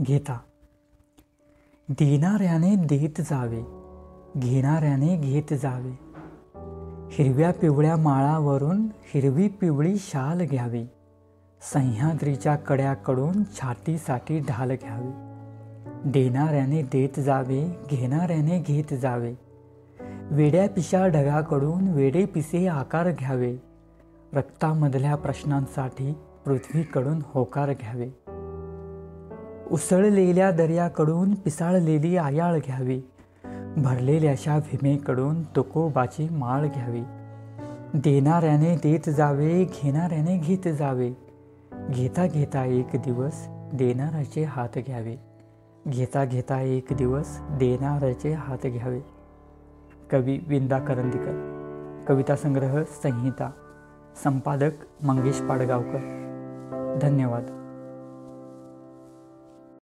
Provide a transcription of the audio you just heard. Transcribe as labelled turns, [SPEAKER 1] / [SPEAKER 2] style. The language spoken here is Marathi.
[SPEAKER 1] घेता. देणाऱ्याने देत जावे, घेणाऱ्याने घेत जावे. हिरव्या पिवळ्या माळावरून हिरवी पिवळी शाल घ्यावी. सह्याद्रीच्या कड्याकडून छातीसाठी ढाल घ्यावी. देणाऱ्याने देत जावे, घेणाऱ्याने घेत जावे. वेड्या पिशा ढगाकडून वेडे पिसे आकार घ्यावे. रक्तामधल्या प्रश्नांसाठी पृथ्वीकडून होकार घ्यावे. उसळलेल्या दर्याकडून पिसाळलेली आयाळ घ्यावी. भरलेल्याशा भीमेकडून तुकोबाची माळ घ्यावी. देणाऱ्याने देत जावे, घेणाऱ्याने घेत जावे. घेता घेता एक दिवस देणाऱ्याचे हात घ्यावे. घेता घेता एक दिवस देणाऱ्याचे हात घ्यावे. कवी विंदा करंदीकर. कविता संग्रह संहिता. संपादक मंगेश पाडगावकर. धन्यवाद.